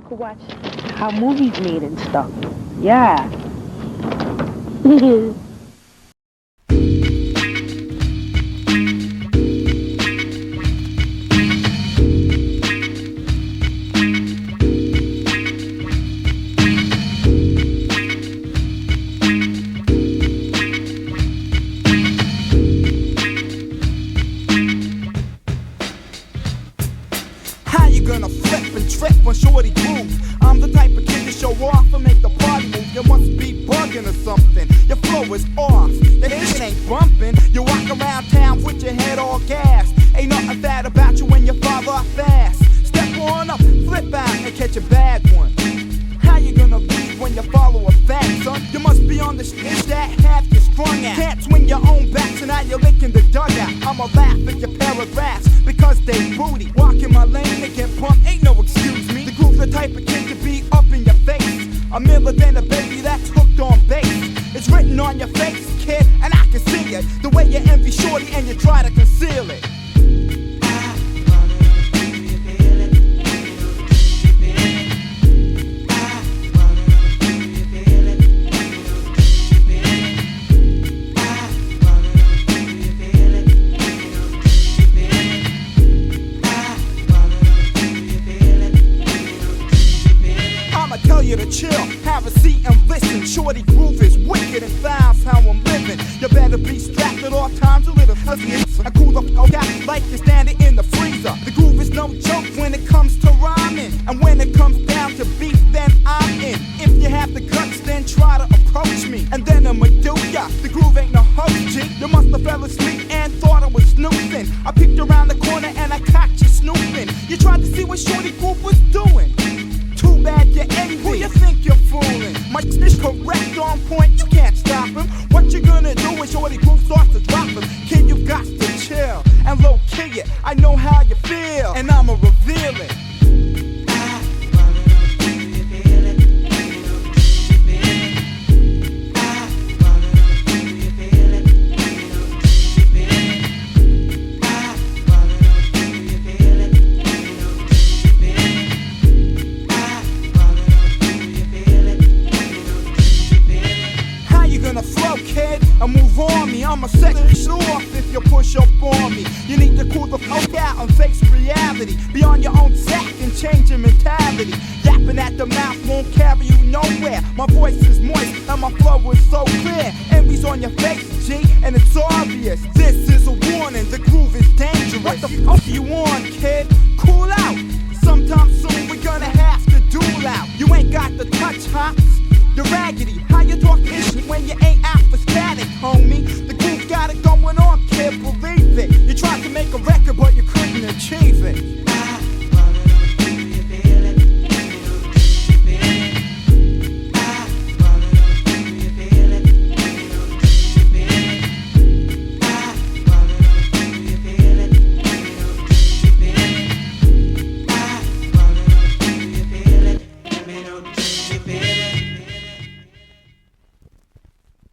could watch how movies made and stuff. Yeah. Gonna flip and trip on Shorty Groove. I'm the type of kid to show off and make the party move. You must be bugging or something. Your flow is off, that shit ain't bumping. You walk around town with your head all gassed. Ain't nothing bad about you when you fall off fast. Step on up, flip out and catch a bad one. How you gonna lead when you follow a fat son? You must be on the shit that have you strung out. Can't swing your own back, so now you're licking the dugout. I'ma laugh at your paragraphs because they booty. Walking my lane and get bumped, ain't no excuse me. The groove's the type of kid to be up in your face. A miller than a baby that's hooked on bass. It's written on your face, kid, and I can see it. The way you envy Shorty and you try to conceal it. Tell you to chill, have a seat and listen. Shorty Groove is wicked and foul's how I'm living. You better be strapped at all times to live a cool the fuck out like you're standing in the freezer. The groove is no joke when it comes to rhyming, and when it comes down to beef, then I'm in. If you have the guts, then try to approach me, and then I'ma do ya. The groove ain't no host, G. You must have fell asleep and thought I was snooping. I peeked around the corner and I caught you snooping. You tried to see what Shorty Groove was doing. Too bad you envy. Who you think you're fooling? My is correct, on point, you can't stop him. What you gonna do when Shorty Groove starts to drop him? Kid, you've got to chill and low-key it. I know how you feel, and I'ma reveal it. Gonna flow, kid, and move on me. I'ma set you off if you push up on me. You need to cool the fuck out and face reality. Be on your own sack and change your mentality. Yapping at the mouth won't carry you nowhere. My voice is moist and my flow is so clear. Envy's on your face, G, and it's obvious. This is a warning, the groove is dangerous. What the fuck you on, kid? Cool out. Sometime soon we're gonna have to duel out. You ain't got the touch, huh? The raggedy, how you talk ish when you ain't out for static, homie? The groove got it going on, kid, believe it. You tried to make a record, but you couldn't achieve